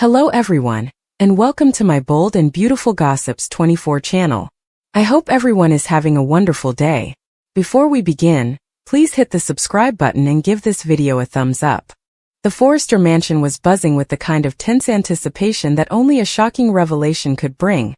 Hello everyone, and welcome to my Bold and Beautiful Gossips 24 channel. I hope everyone is having a wonderful day. Before we begin, please hit the subscribe button and give this video a thumbs up. The Forrester mansion was buzzing with the kind of tense anticipation that only a shocking revelation could bring.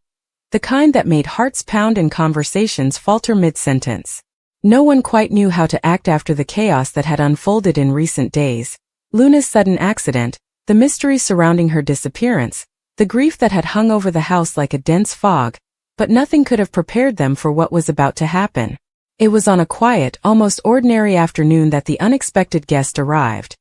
The kind that made hearts pound and conversations falter mid-sentence. No one quite knew how to act after the chaos that had unfolded in recent days. Luna's sudden accident, the mystery surrounding her disappearance, the grief that had hung over the house like a dense fog, but nothing could have prepared them for what was about to happen. It was on a quiet, almost ordinary afternoon that the unexpected guest arrived.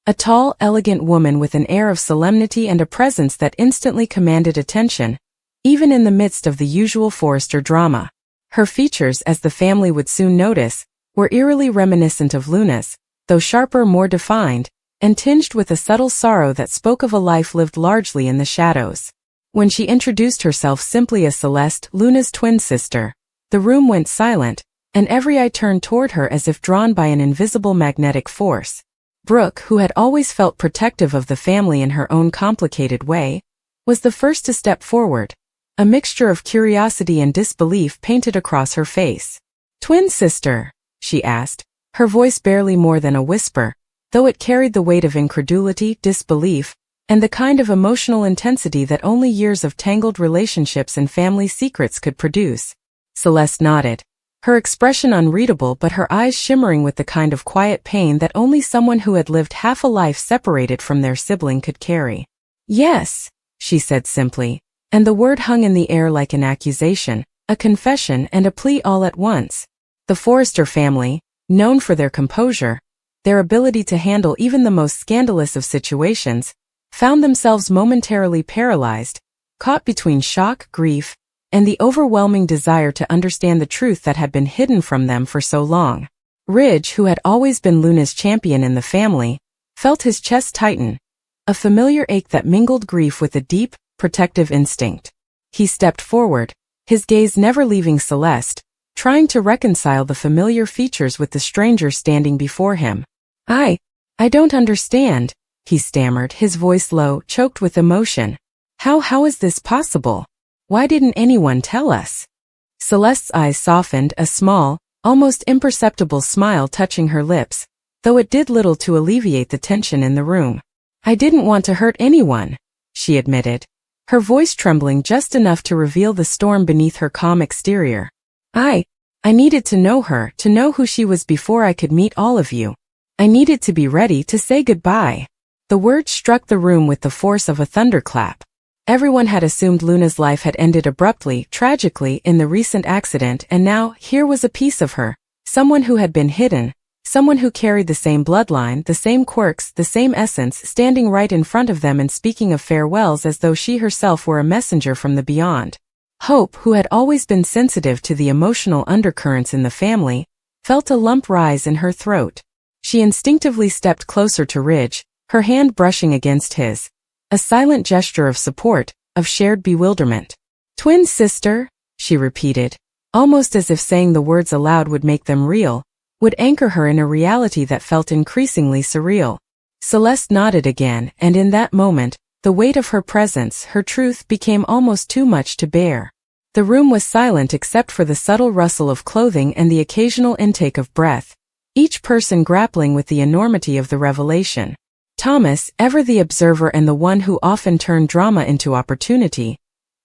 A tall, elegant woman with an air of solemnity and a presence that instantly commanded attention, even in the midst of the usual Forrester drama. Her features, as the family would soon notice, were eerily reminiscent of Luna's, though sharper, more defined, and tinged with a subtle sorrow that spoke of a life lived largely in the shadows. When she introduced herself simply as Celeste, Luna's twin sister, the room went silent, and every eye turned toward her as if drawn by an invisible magnetic force. Brooke, who had always felt protective of the family in her own complicated way, was the first to step forward. A mixture of curiosity and disbelief painted across her face. "Twin sister?" she asked, her voice barely more than a whisper, though it carried the weight of incredulity, disbelief, and the kind of emotional intensity that only years of tangled relationships and family secrets could produce. Celeste nodded, her expression unreadable but her eyes shimmering with the kind of quiet pain that only someone who had lived half a life separated from their sibling could carry. "Yes," she said simply, and the word hung in the air like an accusation, a confession and a plea all at once. The Forrester family, known for their composure, their ability to handle even the most scandalous of situations, found themselves momentarily paralyzed, caught between shock, grief, and the overwhelming desire to understand the truth that had been hidden from them for so long. Ridge, who had always been Luna's champion in the family, felt his chest tighten, a familiar ache that mingled grief with a deep, protective instinct. He stepped forward, his gaze never leaving Celeste, trying to reconcile the familiar features with the stranger standing before him. I don't understand," he stammered, his voice low, choked with emotion. How is this possible? Why didn't anyone tell us?" Celeste's eyes softened, a small, almost imperceptible smile touching her lips, though it did little to alleviate the tension in the room. "I didn't want to hurt anyone," she admitted, her voice trembling just enough to reveal the storm beneath her calm exterior. I needed to know her, to know who she was before I could meet all of you. I needed to be ready to say goodbye." The words struck the room with the force of a thunderclap. Everyone had assumed Luna's life had ended abruptly, tragically, in the recent accident, and now, here was a piece of her, someone who had been hidden, someone who carried the same bloodline, the same quirks, the same essence, standing right in front of them and speaking of farewells as though she herself were a messenger from the beyond. Hope, who had always been sensitive to the emotional undercurrents in the family, felt a lump rise in her throat. She instinctively stepped closer to Ridge, her hand brushing against his. A silent gesture of support, of shared bewilderment. "Twin sister?" she repeated, almost as if saying the words aloud would make them real, would anchor her in a reality that felt increasingly surreal. Celeste nodded again, and in that moment, the weight of her presence, her truth, became almost too much to bear. The room was silent except for the subtle rustle of clothing and the occasional intake of breath, each person grappling with the enormity of the revelation. Thomas, ever the observer and the one who often turned drama into opportunity,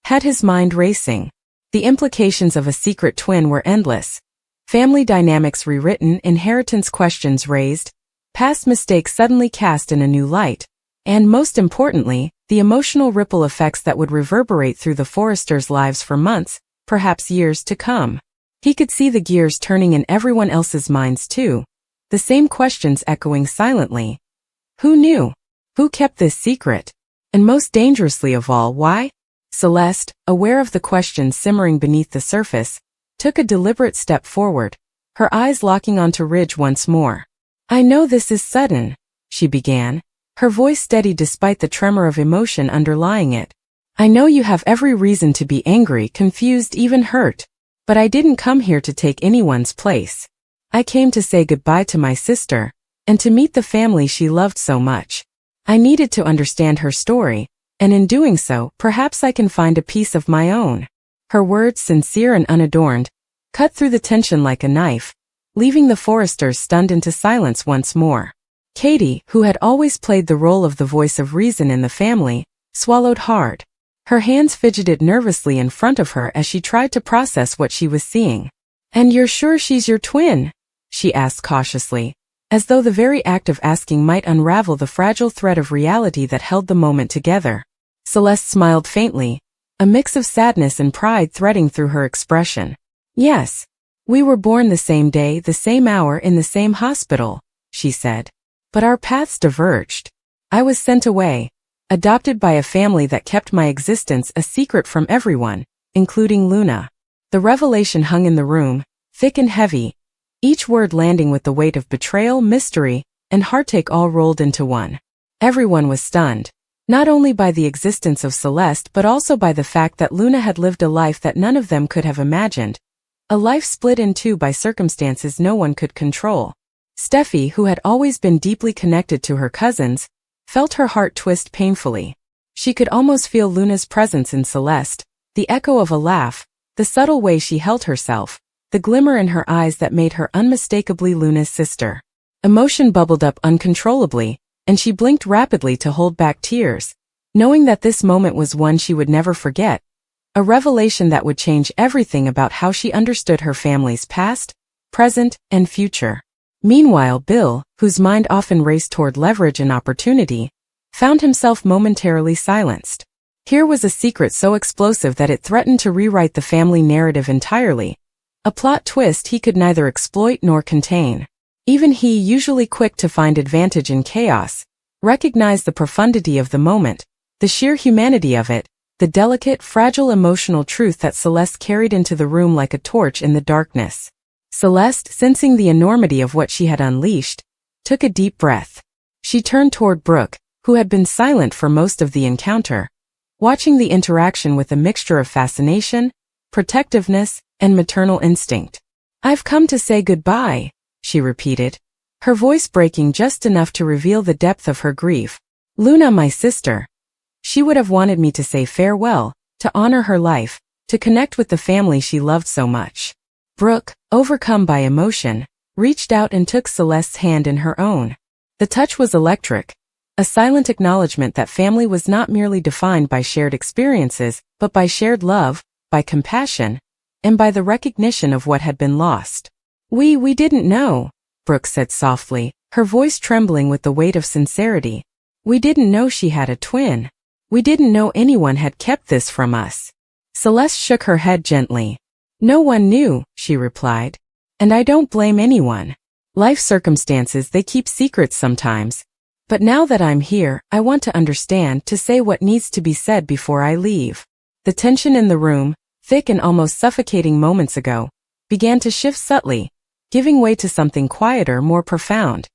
had his mind racing. The implications of a secret twin were endless. Family dynamics rewritten, inheritance questions raised, past mistakes suddenly cast in a new light, and most importantly, the emotional ripple effects that would reverberate through the Forresters' lives for months, perhaps years to come. He could see the gears turning in everyone else's minds too, the same questions echoing silently. Who knew? Who kept this secret? And most dangerously of all, why? Celeste, aware of the questions simmering beneath the surface, took a deliberate step forward, her eyes locking onto Ridge once more. "I know this is sudden," she began, her voice steady despite the tremor of emotion underlying it. "I know you have every reason to be angry, confused, even hurt. But I didn't come here to take anyone's place. I came to say goodbye to my sister, and to meet the family she loved so much. I needed to understand her story, And in doing so, perhaps I can find a piece of my own. Her words, sincere and unadorned, cut through the tension like a knife, leaving the Forresters stunned into silence once more. Katie, who had always played the role of the voice of reason in the family, swallowed hard. Her hands fidgeted nervously in front of her as she tried to process what she was seeing. "And you're sure she's your twin?" she asked cautiously, as though the very act of asking might unravel the fragile thread of reality that held the moment together. Celeste smiled faintly, a mix of sadness and pride threading through her expression. "Yes. We were born the same day, the same hour, in the same hospital," she said. "But our paths diverged. I was sent away, adopted by a family that kept my existence a secret from everyone, including Luna." The revelation hung in the room, thick and heavy, each word landing with the weight of betrayal, mystery, and heartache all rolled into one. Everyone was stunned, not only by the existence of Celeste but also by the fact that Luna had lived a life that none of them could have imagined, a life split in two by circumstances no one could control. Steffi, who had always been deeply connected to her cousins, felt her heart twist painfully. She could almost feel Luna's presence in Celeste, the echo of a laugh, the subtle way she held herself, the glimmer in her eyes that made her unmistakably Luna's sister. Emotion bubbled up uncontrollably, and she blinked rapidly to hold back tears, knowing that this moment was one she would never forget, a revelation that would change everything about how she understood her family's past, present, and future. Meanwhile, Bill, whose mind often raced toward leverage and opportunity, found himself momentarily silenced. Here was a secret so explosive that it threatened to rewrite the family narrative entirely, a plot twist he could neither exploit nor contain. Even he, usually quick to find advantage in chaos, recognized the profundity of the moment, the sheer humanity of it, the delicate, fragile emotional truth that Celeste carried into the room like a torch in the darkness. Celeste, sensing the enormity of what she had unleashed, took a deep breath. She turned toward Brooke, who had been silent for most of the encounter, watching the interaction with a mixture of fascination, protectiveness, and maternal instinct. "I've come to say goodbye," she repeated, her voice breaking just enough to reveal the depth of her grief. "Luna, my sister. She would have wanted me to say farewell, to honor her life, to connect with the family she loved so much." Brooke, overcome by emotion, reached out and took Celeste's hand in her own. The touch was electric, a silent acknowledgement that family was not merely defined by shared experiences, but by shared love, by compassion, and by the recognition of what had been lost. We didn't know," Brooke said softly, her voice trembling with the weight of sincerity. "We didn't know she had a twin. We didn't know anyone had kept this from us." Celeste shook her head gently. "No one knew," she replied. "And I don't blame anyone. Life circumstances, they keep secrets sometimes. But now that I'm here, I want to understand, to say what needs to be said before I leave." The tension in the room, thick and almost suffocating moments ago, began to shift subtly, giving way to something quieter, more profound.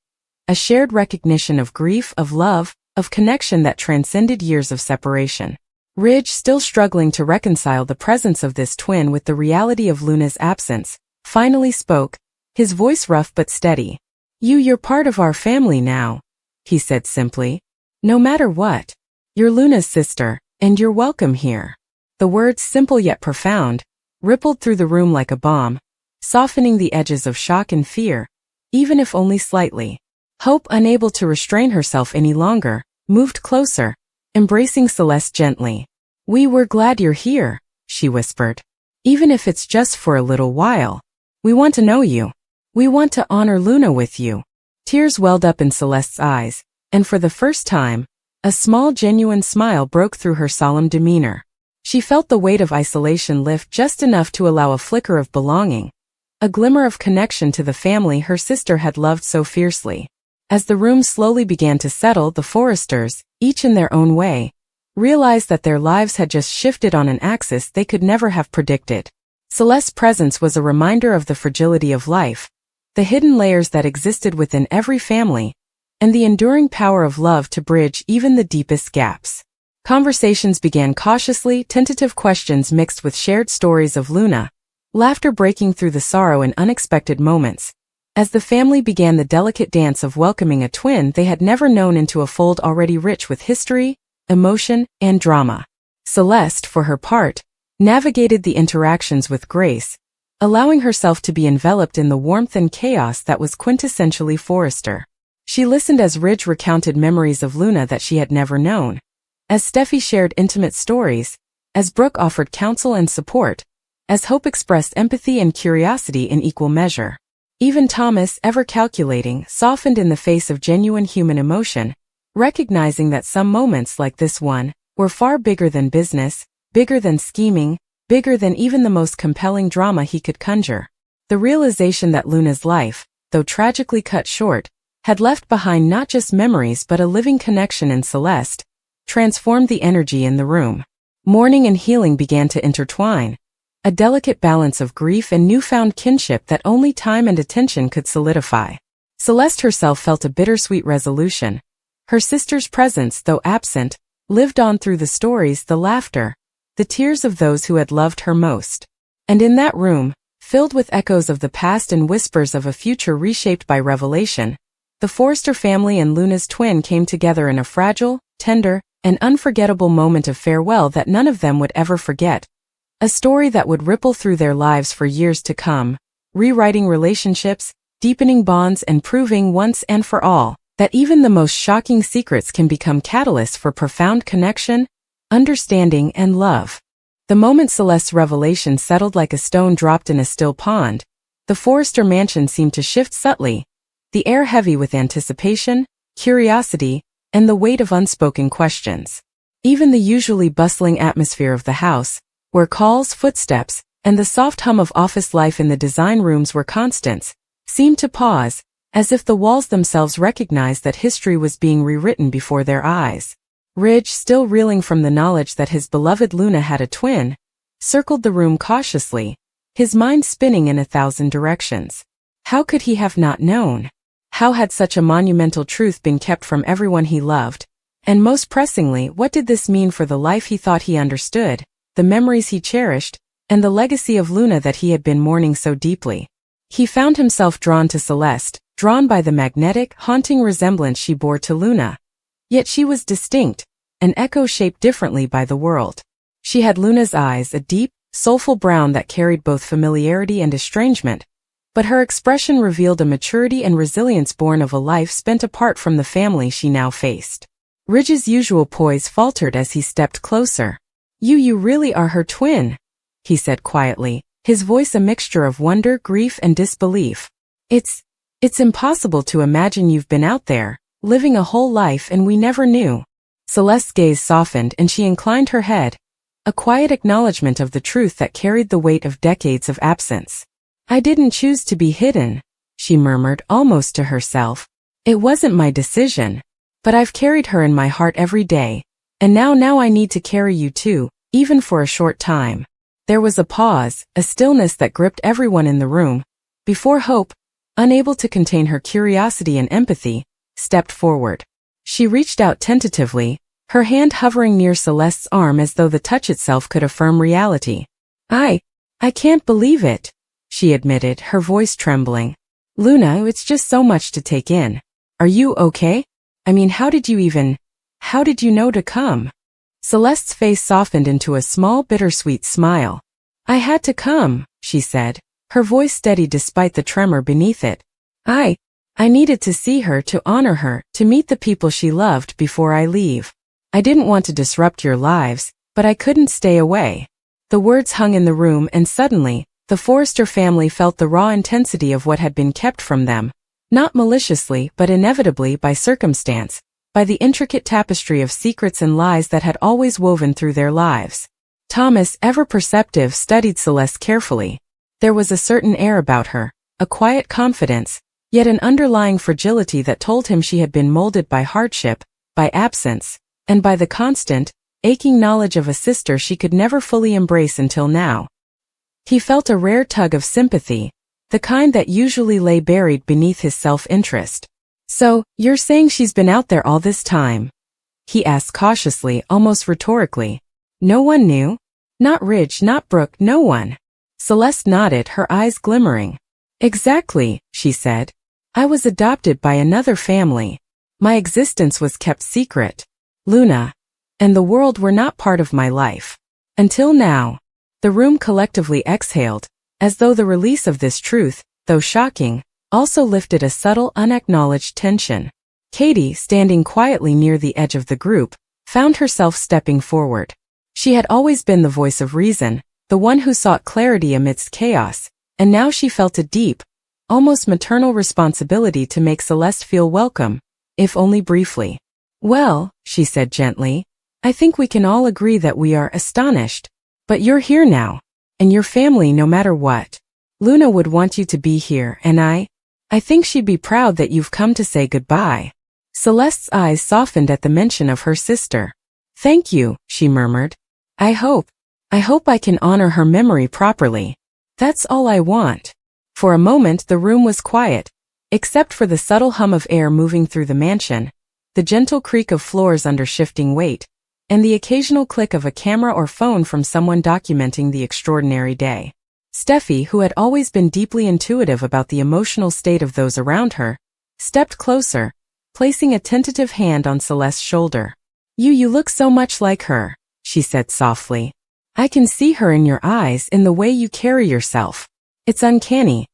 A shared recognition of grief, of love, of connection that transcended years of separation. Ridge, still struggling to reconcile the presence of this twin with the reality of Luna's absence, finally spoke, his voice rough but steady. You're part of our family now," he said simply. "No matter what. You're Luna's sister, and you're welcome here." The words, simple yet profound, rippled through the room like a bomb, softening the edges of shock and fear, even if only slightly. Hope, unable to restrain herself any longer, moved closer, embracing Celeste gently. We're glad you're here," she whispered. "Even if it's just for a little while. We want to know you. We want to honor Luna with you." Tears welled up in Celeste's eyes, and for the first time, a small genuine smile broke through her solemn demeanor. She felt the weight of isolation lift just enough to allow a flicker of belonging, a glimmer of connection to the family her sister had loved so fiercely. As the room slowly began to settle, the Forresters, each in their own way, realized that their lives had just shifted on an axis they could never have predicted. Celeste's presence was a reminder of the fragility of life, the hidden layers that existed within every family, and the enduring power of love to bridge even the deepest gaps. Conversations began cautiously, tentative questions mixed with shared stories of Luna, laughter breaking through the sorrow in unexpected moments, as the family began the delicate dance of welcoming a twin they had never known into a fold already rich with history, emotion, and drama. Celeste, for her part, navigated the interactions with grace, allowing herself to be enveloped in the warmth and chaos that was quintessentially Forrester. She listened as Ridge recounted memories of Luna that she had never known, as Steffi shared intimate stories, as Brooke offered counsel and support, as Hope expressed empathy and curiosity in equal measure. Even Thomas, ever calculating, softened in the face of genuine human emotion, recognizing that some moments like this one were far bigger than business, bigger than scheming, bigger than even the most compelling drama he could conjure. The realization that Luna's life, though tragically cut short, had left behind not just memories but a living connection in Celeste, transformed the energy in the room. Mourning and healing began to intertwine, a delicate balance of grief and newfound kinship that only time and attention could solidify. Celeste herself felt a bittersweet resolution. Her sister's presence, though absent, lived on through the stories, the laughter, the tears of those who had loved her most. And in that room, filled with echoes of the past and whispers of a future reshaped by revelation, the Forrester family and Luna's twin came together in a fragile, tender, and unforgettable moment of farewell that none of them would ever forget. A story that would ripple through their lives for years to come, rewriting relationships, deepening bonds, and proving once and for all that even the most shocking secrets can become catalysts for profound connection, understanding, and love. The moment Celeste's revelation settled like a stone dropped in a still pond, the Forrester mansion seemed to shift subtly, the air heavy with anticipation, curiosity, and the weight of unspoken questions. Even the usually bustling atmosphere of the house, where calls, footsteps, and the soft hum of office life in the design rooms were constants, seemed to pause, as if the walls themselves recognized that history was being rewritten before their eyes. Ridge, still reeling from the knowledge that his beloved Luna had a twin, circled the room cautiously, his mind spinning in 1,000 directions. How could he have not known? How had such a monumental truth been kept from everyone he loved? And most pressingly, what did this mean for the life he thought he understood, the memories he cherished, and the legacy of Luna that he had been mourning so deeply? He found himself drawn to Celeste, drawn by the magnetic, haunting resemblance she bore to Luna. Yet she was distinct, an echo shaped differently by the world. She had Luna's eyes, a deep, soulful brown that carried both familiarity and estrangement, but her expression revealed a maturity and resilience born of a life spent apart from the family she now faced. Ridge's usual poise faltered as he stepped closer. You really are her twin," he said quietly, his voice a mixture of wonder, grief, and disbelief. It's impossible to imagine you've been out there, living a whole life, and we never knew." Celeste's gaze softened and she inclined her head, a quiet acknowledgement of the truth that carried the weight of decades of absence. "I didn't choose to be hidden," she murmured almost to herself. "It wasn't my decision. But I've carried her in my heart every day, and now I need to carry you too, even for a short time." There was a pause, a stillness that gripped everyone in the room, before Hope, unable to contain her curiosity and empathy, stepped forward. She reached out tentatively, her hand hovering near Celeste's arm as though the touch itself could affirm reality. I can't believe it," she admitted, her voice trembling. "Luna, it's just so much to take in. Are you okay? I mean, how did you know to come?" Celeste's face softened into a small bittersweet smile. "I had to come," she said, her voice steady despite the tremor beneath it. I needed to see her, to honor her, to meet the people she loved before I leave. I didn't want to disrupt your lives, but I couldn't stay away." The words hung in the room, and suddenly, the Forrester family felt the raw intensity of what had been kept from them, not maliciously but inevitably by circumstance, by the intricate tapestry of secrets and lies that had always woven through their lives. Thomas, ever perceptive, studied Celeste carefully. There was a certain air about her, a quiet confidence, yet an underlying fragility that told him she had been molded by hardship, by absence, and by the constant, aching knowledge of a sister she could never fully embrace until now. He felt a rare tug of sympathy, the kind that usually lay buried beneath his self-interest. "So, you're saying she's been out there all this time?" he asked cautiously, almost rhetorically. "No one knew? Not Ridge, not Brooke, no one?" Celeste nodded, her eyes glimmering. "Exactly," she said. "I was adopted by another family. My existence was kept secret. Luna, and the world were not part of my life. Until now. The room collectively exhaled, as though the release of this truth, though shocking, also lifted a subtle unacknowledged tension. Katie, standing quietly near the edge of the group, found herself stepping forward. She had always been the voice of reason, the one who sought clarity amidst chaos, and now she felt a deep, almost maternal responsibility to make Celeste feel welcome, if only briefly. "Well," she said gently, "I think we can all agree that we are astonished. But you're here now, and your family no matter what. Luna would want you to be here, and I think she'd be proud that you've come to say goodbye." Celeste's eyes softened at the mention of her sister. "Thank you," she murmured. I hope I can honor her memory properly. That's all I want." For a moment the room was quiet, except for the subtle hum of air moving through the mansion, the gentle creak of floors under shifting weight, and the occasional click of a camera or phone from someone documenting the extraordinary day. Steffi, who had always been deeply intuitive about the emotional state of those around her, stepped closer, placing a tentative hand on Celeste's shoulder. You look so much like her," she said softly. "I can see her in your eyes, in the way you carry yourself. It's uncanny.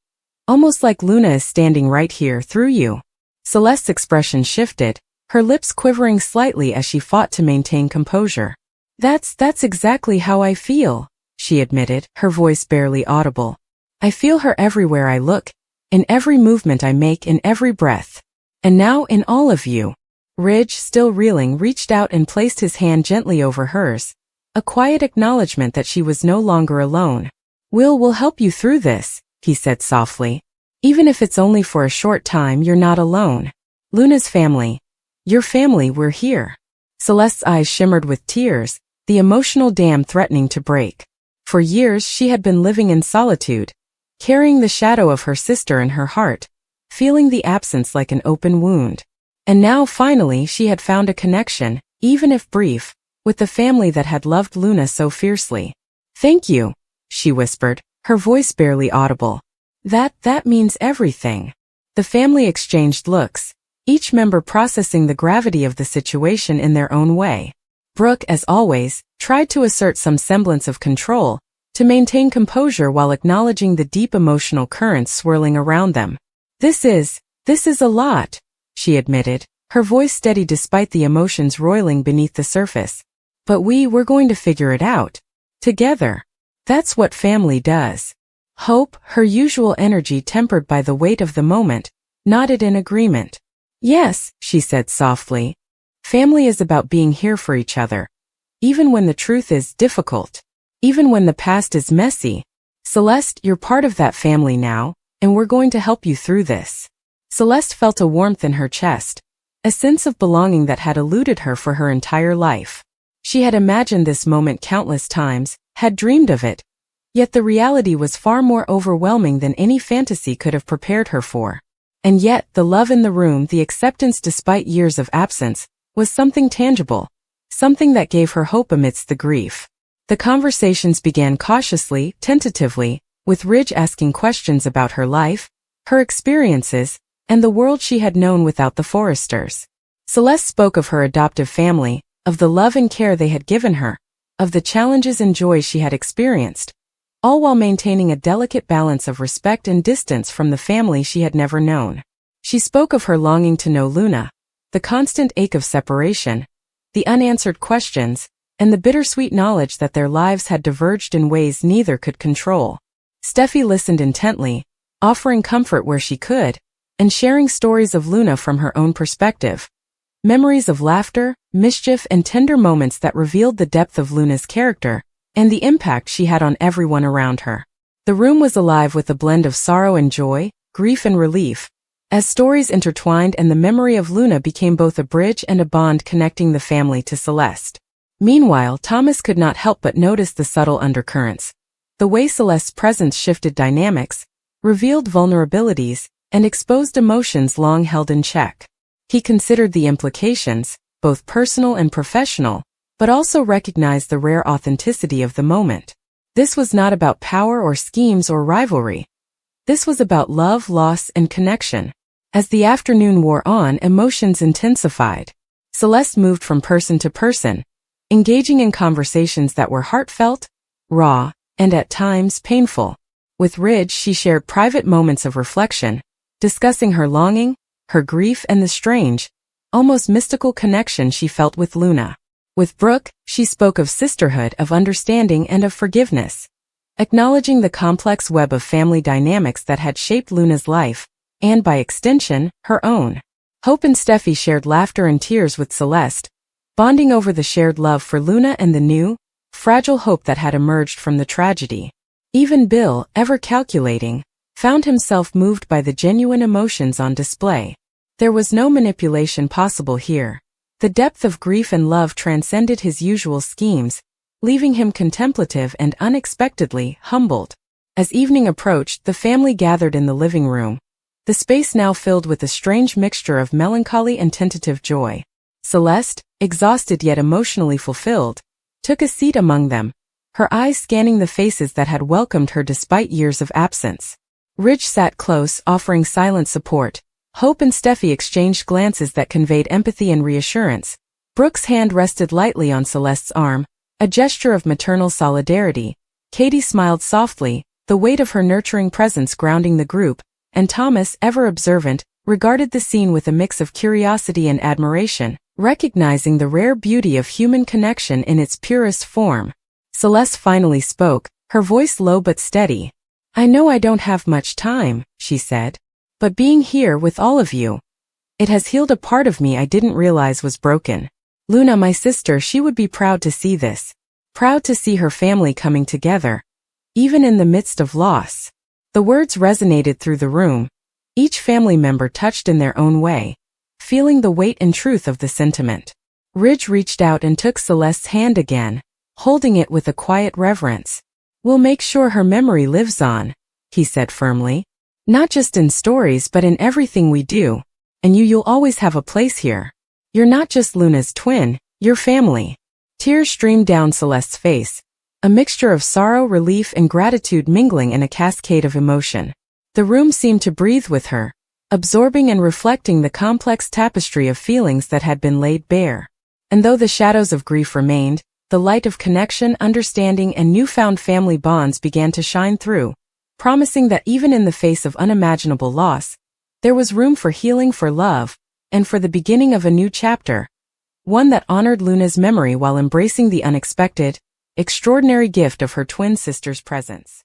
Almost like Luna is standing right here through you." Celeste's expression shifted, her lips quivering slightly as she fought to maintain composure. That's exactly how I feel," she admitted, her voice barely audible. "I feel her everywhere I look, in every movement I make, in every breath. And now in all of you." Ridge, still reeling, reached out and placed his hand gently over hers, a quiet acknowledgement that she was no longer alone. We'll help you through this," he said softly. "Even if it's only for a short time, you're not alone. Luna's family, your family, we're here." Celeste's eyes shimmered with tears, the emotional dam threatening to break. For years she had been living in solitude, carrying the shadow of her sister in her heart, feeling the absence like an open wound. And now finally she had found a connection, even if brief, with the family that had loved Luna so fiercely. "Thank you," she whispered, her voice barely audible. That means everything." The family exchanged looks, each member processing the gravity of the situation in their own way. Brooke, as always, tried to assert some semblance of control, to maintain composure while acknowledging the deep emotional currents swirling around them. This is a lot," she admitted, her voice steady despite the emotions roiling beneath the surface. "But we're going to figure it out. Together. That's what family does." Hope, her usual energy tempered by the weight of the moment, nodded in agreement. "Yes," she said softly. "Family is about being here for each other. Even when the truth is difficult. Even when the past is messy. Celeste, you're part of that family now, and we're going to help you through this." Celeste felt a warmth in her chest, a sense of belonging that had eluded her for her entire life. She had imagined this moment countless times, had dreamed of it, yet the reality was far more overwhelming than any fantasy could have prepared her for. And yet, the love in the room, the acceptance despite years of absence, was something tangible, something that gave her hope amidst the grief. The conversations began cautiously, tentatively, with Ridge asking questions about her life, her experiences, and the world she had known without the Forresters. Celeste spoke of her adoptive family, of the love and care they had given her, of the challenges and joys she had experienced, all while maintaining a delicate balance of respect and distance from the family she had never known. She spoke of her longing to know Luna, the constant ache of separation, the unanswered questions, and the bittersweet knowledge that their lives had diverged in ways neither could control. Steffi listened intently, offering comfort where she could, and sharing stories of Luna from her own perspective. Memories of laughter, mischief, and tender moments that revealed the depth of Luna's character, and the impact she had on everyone around her. The room was alive with a blend of sorrow and joy, grief and relief, as stories intertwined and the memory of Luna became both a bridge and a bond connecting the family to Celeste. Meanwhile, Thomas could not help but notice the subtle undercurrents, the way Celeste's presence shifted dynamics, revealed vulnerabilities, and exposed emotions long held in check. He considered the implications, both personal and professional, but also recognized the rare authenticity of the moment. This was not about power or schemes or rivalry. This was about love, loss, and connection. As the afternoon wore on, emotions intensified. Celeste moved from person to person, engaging in conversations that were heartfelt, raw, and at times painful. With Ridge, she shared private moments of reflection, discussing her longing, her grief, and the strange, almost mystical connection she felt with Luna. With Brooke, she spoke of sisterhood, of understanding, and of forgiveness, acknowledging the complex web of family dynamics that had shaped Luna's life, and by extension, her own. Hope and Steffi shared laughter and tears with Celeste, bonding over the shared love for Luna and the new, fragile hope that had emerged from the tragedy. Even Bill, ever calculating, found himself moved by the genuine emotions on display. There was no manipulation possible here. The depth of grief and love transcended his usual schemes, leaving him contemplative and unexpectedly humbled. As evening approached, the family gathered in the living room, the space now filled with a strange mixture of melancholy and tentative joy. Celeste, exhausted yet emotionally fulfilled, took a seat among them, her eyes scanning the faces that had welcomed her despite years of absence. Ridge sat close, offering silent support. Hope and Steffi exchanged glances that conveyed empathy and reassurance. Brooke's hand rested lightly on Celeste's arm, a gesture of maternal solidarity. Katie smiled softly, the weight of her nurturing presence grounding the group, and Thomas, ever observant, regarded the scene with a mix of curiosity and admiration, recognizing the rare beauty of human connection in its purest form. Celeste finally spoke, her voice low but steady. "I know I don't have much time," she said, "but being here with all of you, it has healed a part of me I didn't realize was broken. Luna, my sister, she would be proud to see this. Proud to see her family coming together, even in the midst of loss." The words resonated through the room, each family member touched in their own way, feeling the weight and truth of the sentiment. Ridge reached out and took Celeste's hand again, holding it with a quiet reverence. "We'll make sure her memory lives on," he said firmly. "Not just in stories but in everything we do. And you'll always have a place here. You're not just Luna's twin, you're family." Tears streamed down Celeste's face, a mixture of sorrow, relief, and gratitude mingling in a cascade of emotion. The room seemed to breathe with her, absorbing and reflecting the complex tapestry of feelings that had been laid bare. And though the shadows of grief remained, the light of connection, understanding, and newfound family bonds began to shine through, promising that even in the face of unimaginable loss, there was room for healing, for love, and for the beginning of a new chapter, one that honored Luna's memory while embracing the unexpected, extraordinary gift of her twin sister's presence.